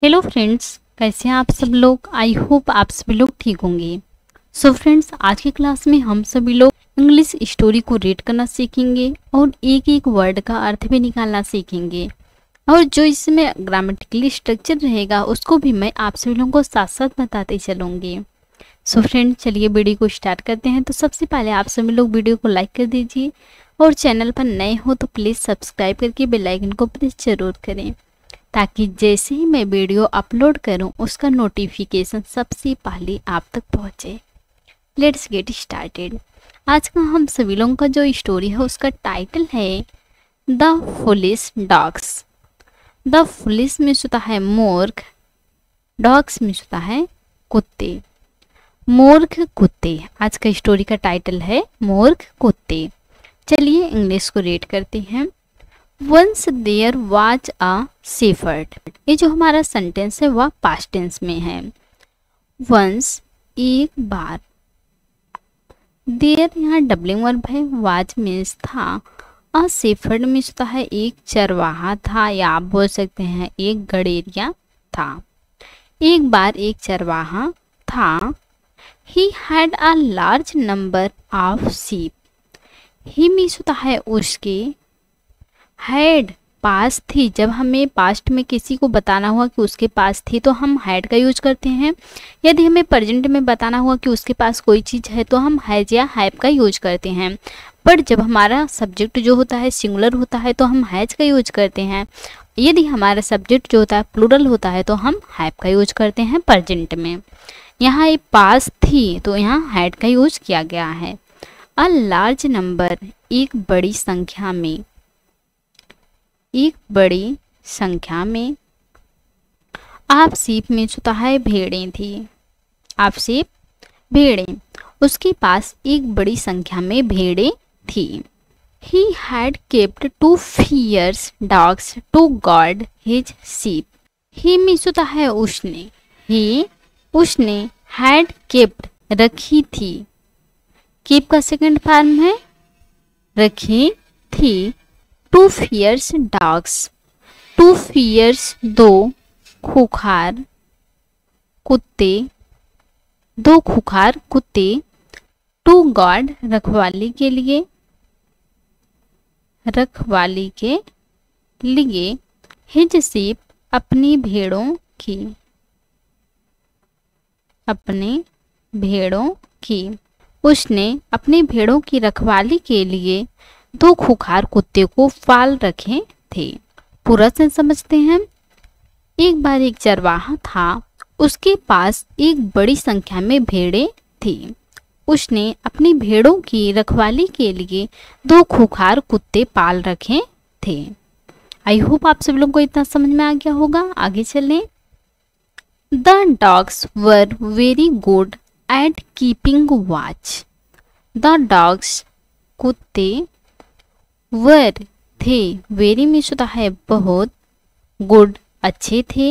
Hello friends, कैसे हैं आप सब लोग। आई होप आप सभी लोग ठीक होंगे। सो फ्रेंड्स, आज की क्लास में हम सभी लोग इंग्लिश स्टोरी को रीड करना सीखेंगे और एक एक वर्ड का अर्थ भी निकालना सीखेंगे। और जो इसमें ग्रामेटिकली स्ट्रक्चर रहेगा उसको भी मैं आप सभी लोगों को साथ साथ बताते चलूँगी। सो फ्रेंड्स, चलिए वीडियो को स्टार्ट करते हैं। तो सबसे पहले आप सभी लोग वीडियो को लाइक कर दीजिए और चैनल पर नए हो तो प्लीज़ सब्सक्राइब करके बेल आइकन को प्रेस जरूर करें, ताकि जैसे ही मैं वीडियो अपलोड करूं उसका नोटिफिकेशन सबसे पहले आप तक पहुंचे। Let's get started. आज का हम सभी लोगों का जो स्टोरी है उसका टाइटल है the foolish dogs. The foolish में होता है मूर्ख, डॉग्स में होता है कुत्ते। मूर्ख कुत्ते, आज का स्टोरी का टाइटल है मूर्ख कुत्ते। चलिए इंग्लिश को रीड करते हैं। Once there was a shepherd. ये जो हमारा सेंटेंस है वह पास्ट टेंस में है। वंस एक बार, देयर यहाँ डबलिंग वर्ब है, वाज मीन्स था, अ शेफर्ड मीन्स होता है एक चरवाहा था, या आप बोल सकते हैं एक गड़ेरिया था। एक बार एक चरवाहा था। He had a large number of sheep. He means होता है उसके, हैड पास थी। जब हमें पास्ट में किसी को बताना हुआ कि उसके पास थी तो हम हैड का यूज करते हैं। यदि हमें प्रेजेंट में बताना हुआ कि उसके पास कोई चीज़ है तो हम हैज या हैव का यूज करते हैं। पर जब हमारा सब्जेक्ट जो होता है सिंगुलर होता है तो हम हैज का यूज करते हैं। यदि हमारा सब्जेक्ट जो होता है प्लूरल होता है तो हम हैव का यूज करते हैं प्रेजेंट में। यहाँ एक पास थी तो यहाँ हैड का यूज किया गया है। अ लार्ज नंबर, एक बड़ी संख्या में, एक बड़ी संख्या में। आप शीप में होता है भेड़ें थी। आप शीप भेड़ें, उसके पास एक बड़ी संख्या में भेड़ें थी। He had kept 2 fierce dogs to guard his sheep. He means होता है उसने, he उसने, had kept रखी थी, keep का सेकंड फॉर्म है रखी थी। 2 fierce dogs, 2 fierce दो खूंखार कुत्ते, दो खूंखार कुत्ते। टू गार्ड रखवाली के लिए, रखवाली के लिए। हिज शीप अपनी भेड़ों की, अपने भेड़ों की। उसने अपनी भेड़ों की रखवाली के लिए दो खूंखार कुत्ते को पाल रखे थे। पूरा सेंस समझते हैं। एक बार एक चरवाहा था, उसके पास एक बड़ी संख्या में भेड़ें थी। उसने अपनी भेड़ों की रखवाली के लिए दो खूंखार कुत्ते पाल रखे थे। आई होप आप सब लोगों को इतना समझ में आ गया होगा। आगे चलें। The dogs were very good at keeping watch. The dogs कुत्ते, वर थे, वेरी मीन्स होता है बहुत, गुड अच्छे थे,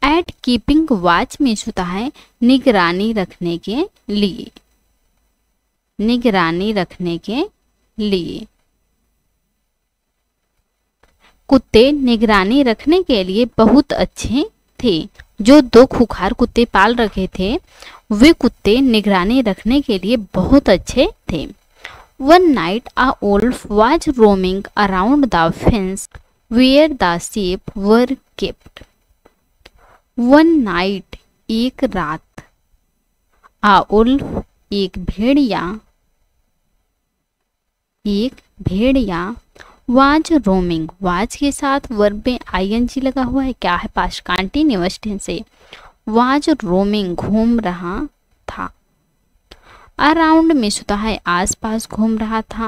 एट कीपिंग वॉच मीन्स होता है निगरानी रखने के लिए, निगरानी रखने के लिए। कुत्ते निगरानी रखने के लिए बहुत अच्छे थे। जो दो खूंखार कुत्ते पाल रखे थे वे कुत्ते निगरानी रखने के लिए बहुत अच्छे थे। One night a wolf was roaming around the fence where the sheep were kept. One night, एक रात, a wolf एक भेड़िया, एक भेड़िया, was roaming, was के साथ वर्ब में ing लगा हुआ है, क्या है पास्ट कंटीन्यूअस टेंस है। was roaming घूम रहा था। अराउंड में होता है आसपास घूम रहा था।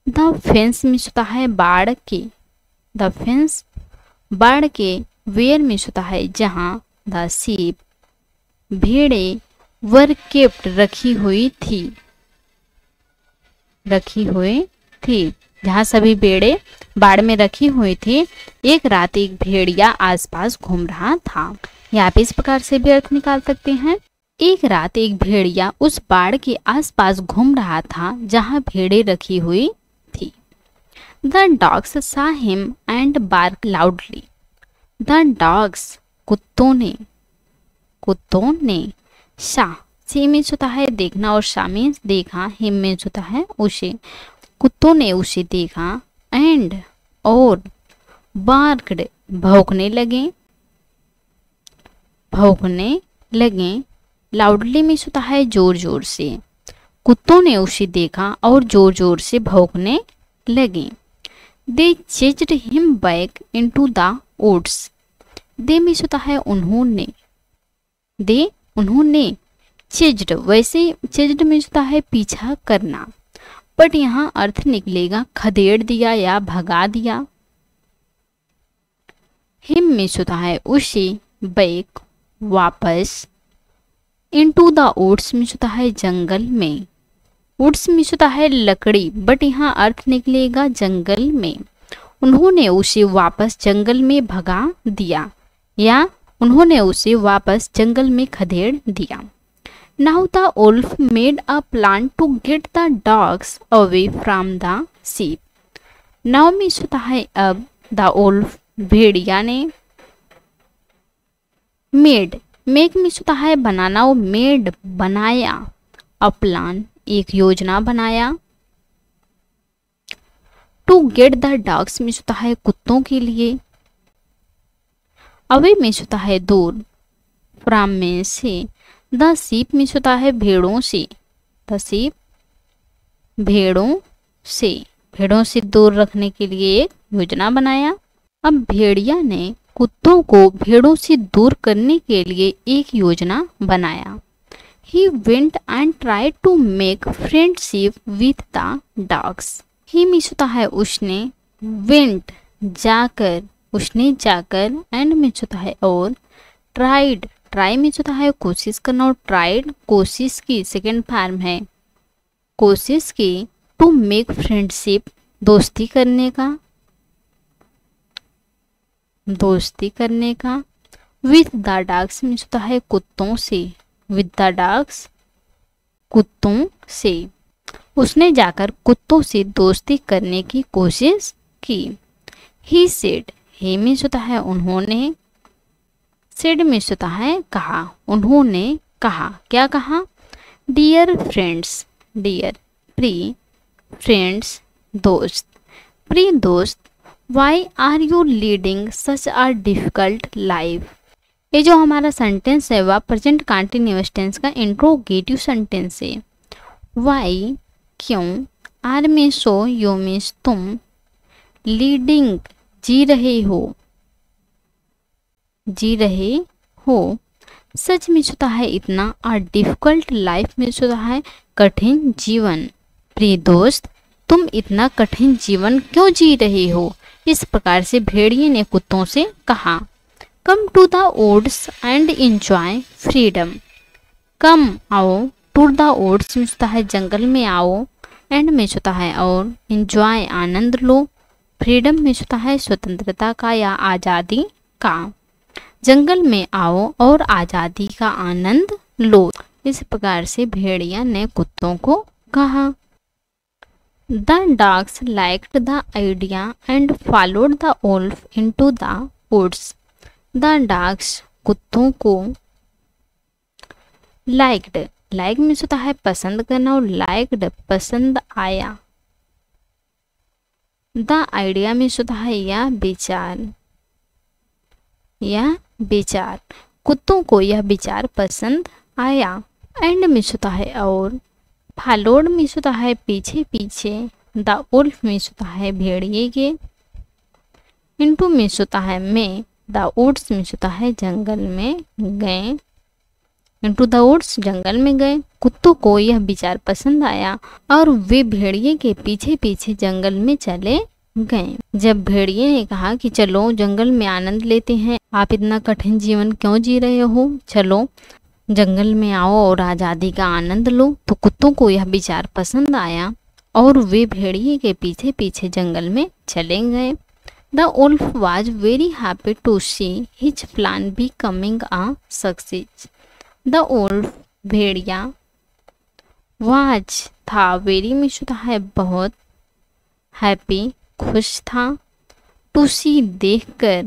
द फेंस में होता है बाड़ के, द फेंस बाड़ के। वेयर में होता है जहाँ। द शीप भेड़े, वर केप्ट रखी हुई थी, रखी हुई थी, जहाँ सभी भेड़े बाड़ में रखी हुई थी। एक रात एक भेड़िया आसपास घूम रहा था। यहाँ पे इस प्रकार से भी अर्थ निकाल सकते हैं। एक रात एक भेड़िया उस बाड़ के आसपास घूम रहा था जहां भेड़ें रखी हुई थी। The dogs saw him and barked loudly. The dogs कुत्तों ने सा सी मीन्स होता है देखना और सा मीन्स देखा, हिम मीन्स होता है उसे, कुत्तों ने उसे देखा, एंड और बार्क्ड भौंकने लगे, लाउडली मीन्स होता है जोर जोर से, कुत्तों ने उसे देखा और जोर जोर से भौंकने लगे। They chased him back into the woods, they means होता है उन्होंने, चेज्ड, वैसे चेज्ड मीन्स होता है पीछा करना, बट यहाँ अर्थ निकलेगा खदेड़ दिया या भगा दिया। हिम मीन्स होता है उसे, बैक वापस, इनटू द वुड्स मीन्स होता है जंगल में, वुड्स मीन्स होता है लकड़ी, बट यहाँ अर्थ निकलेगा जंगल में, उन्होंने उसे वापस जंगल में भगा दिया या उन्होंने उसे वापस जंगल में खदेड़ दिया। Now the wolf made a plan to get the dogs away from the sheep, now means होता है अब, द वुल्फ भेड़िया ने, मेड मेक मीन्स होता है बनाना और मेड बनाया, अ प्लान एक योजना बनाया, to get the dogs means होता है कुत्तों के लिए, अवे मीन्स होता है दूर, फ्रॉम में से, द शीप मीन्स होता है भेड़ों से, द शीप भेड़ों से दूर रखने के लिए एक योजना बनाया। अब भेड़िया ने कुत्तों को भेड़ों से दूर करने के लिए एक योजना बनाया। He went and tried to make friendship with the dogs. He means होता है उसने, went उसने जाकर, and मीन्स होता है और, tried ट्राई मीन्स होता है कोशिश करना और ट्राइड कोशिश की सेकेंड फॉर्म है, कोशिश की, टू मेक फ्रेंडशिप दोस्ती करने का, विथ द डॉग्स मीन्स होता है कुत्तों से, विथ द डॉग्स कुत्तों से, उसने जाकर कुत्तों से दोस्ती करने की कोशिश की। ही सेड, ही मीन्स होता है उन्होंने, सेड मीन्स होता है कहा, उन्होंने कहा, क्या कहा, डियर फ्रेंड्स, डियर प्रिय, फ्रेंड्स दोस्त, प्रिय दोस्त, why are you leading such a difficult life. ये जो हमारा सेंटेंस है वह प्रेजेंट कंटिन्यूअस टेंस का इंट्रोगेटिव सेंटेंस है। वाई क्यों, आर में सो, यू मीन्स तुम, लीडिंग जी रहे हो, सच मीन्स होता है इतना, और डिफिकल्ट लाइफ मीन्स होता है कठिन जीवन। प्रिय दोस्त, तुम इतना कठिन जीवन क्यों जी रहे हो, इस प्रकार से भेड़िए ने कुत्तों से कहा। Come to the woods and enjoy freedom, come आओ, टू द वुड्स मीन्स होता है जंगल में आओ, एंड मीन्स होता है और, एंजॉय आनंद लो, फ्रीडम मीन्स होता है स्वतंत्रता का या आज़ादी का, जंगल में आओ और आज़ादी का आनंद लो। इस प्रकार से भेड़िया ने कुत्तों को कहा। The dogs liked the idea and followed the wolf into the woods, the dogs कुत्तों को, लाइक्ड लाइक मीन्स होता है पसंद करना और लाइक्ड पसंद आया, द आइडिया मीन्स होता है यह विचार, कुत्तों को यह विचार पसंद आया, एंड मीन्स होता है और, फॉलोड मीन्स होता है पीछे पीछे, द वुल्फ मीन्स होता है भेड़िए के, इनटू मीन्स होता है में, द वुड्स मीन्स होता है जंगल में गए, इनटू द वुड्स जंगल में गए। कुत्तों को यह विचार पसंद आया और वे भेड़िए के पीछे पीछे जंगल में चले गए। जब भेड़िए ने कहा कि चलो जंगल में आनंद लेते हैं, आप इतना कठिन जीवन क्यों जी रहे हो, चलो जंगल में आओ और आज़ादी का आनंद लो, तो कुत्तों को यह विचार पसंद आया और वे भेड़िए के पीछे पीछे जंगल में चले गए। The wolf was very happy to see his plan becoming a success, the wolf भेड़िया, वाज था, वेरी मीन्स होता है बहुत, हैप्पी खुश था, टू सी देखकर,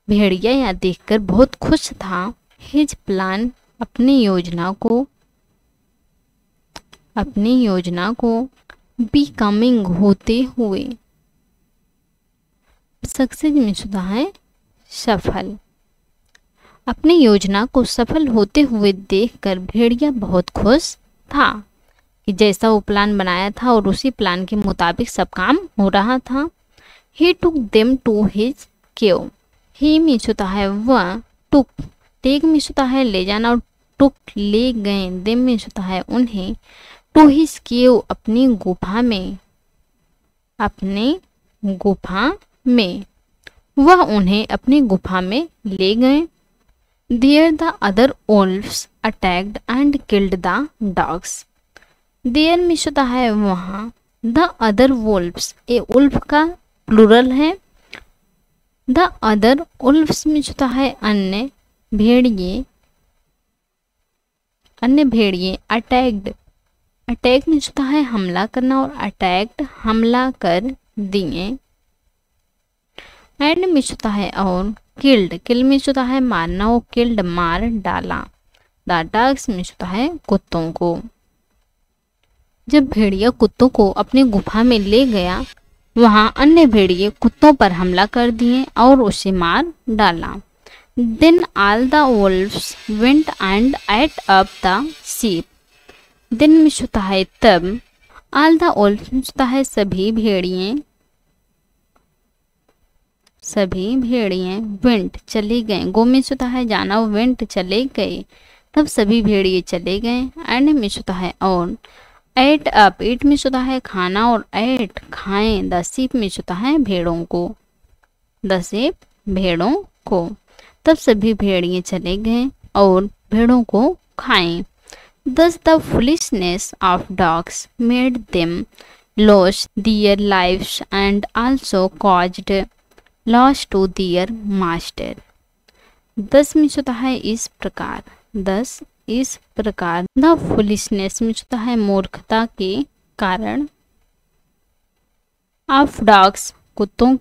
भेड़िया यह देखकर बहुत खुश था। हिज प्लान अपनी योजना को बिकमिंग होते हुए, सक्सेस में होता है सफल। अपनी योजना को सफल होते हुए देखकर भेड़िया बहुत खुश था कि जैसा वो प्लान बनाया था और उसी प्लान के मुताबिक सब काम हो रहा था। He took them to his cave. He में होता है वह, took take में होता है ले जाना और took ले गए, them में होता है उन्हें, to his cave अपनी गुफा में वह उन्हें अपनी गुफा में ले गए। There the other wolves attacked and killed the dogs. There में होता है वहाँ, the other wolves a wolf का प्लूरल है। द अदर उल्फ्स में होता है अन्य भेड़िए। अटैक में होता है हमला करना और अटैक्ड हमला कर दिए। एंड में होता है और किल में होता है मारना और किल्ड मार डाला। द डॉग्स में होता है कुत्तों को। जब भेड़िया कुत्तों को अपनी गुफा में ले गया, वहाँ अन्य भेड़िए कुत्तों पर हमला कर दिए और उसे मार डाला। Then all the wolves went and ate up the sheep. Then में होता है तब, all the wolves में होता है सभी भेड़िए went चले गए। गो में होता है जाना और went चले गए, तब सभी भेड़िए चले गए। and में होता है और एट अप ईट में होता है खाना और एट खाएं। द शीप में होता है भेड़ों को, तब सभी भेड़िए चले गए और भेड़ों को खाएं। Thus the foolishness of dogs made them lose their lives and also caused loss to their master. Thus में होता है इस प्रकार। द फुलिशनेस में होता है मूर्खता के कारण। ऑफ डॉग्स कुत्तों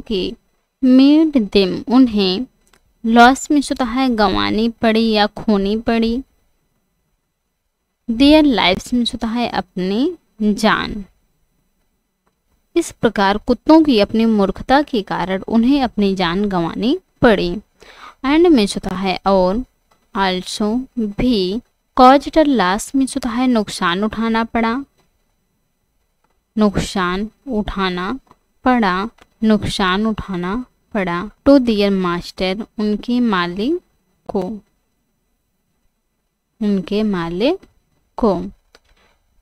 के मेड देम उन्हें, लॉस में होता है गंवानी पड़ी या खोनी पड़ी। देयर लाइफ्स में होता है अपनी जान। इस प्रकार कुत्तों की अपनी मूर्खता के कारण उन्हें अपनी जान गंवानी पड़ी। एंड में होता है और आल्सो भी, कॉज्ड लॉस में होता है नुकसान उठाना पड़ा। टू दियर मास्टर उनके मालिक को।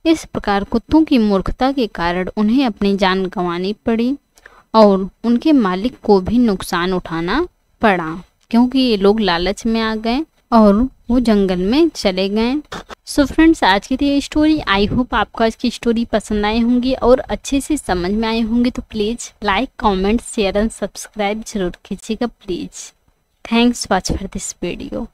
इस प्रकार कुत्तों की मूर्खता के कारण उन्हें अपनी जान गंवानी पड़ी और उनके मालिक को भी नुकसान उठाना पड़ा, क्योंकि ये लोग लालच में आ गए और वो जंगल में चले गए। सो फ्रेंड्स, आज की ये स्टोरी, आई होप आपको आज की स्टोरी पसंद आई होंगी और अच्छे से समझ में आई होंगी। तो please like, comment, share and subscribe जरूर कीजिएगा please. Thanks watch for this video.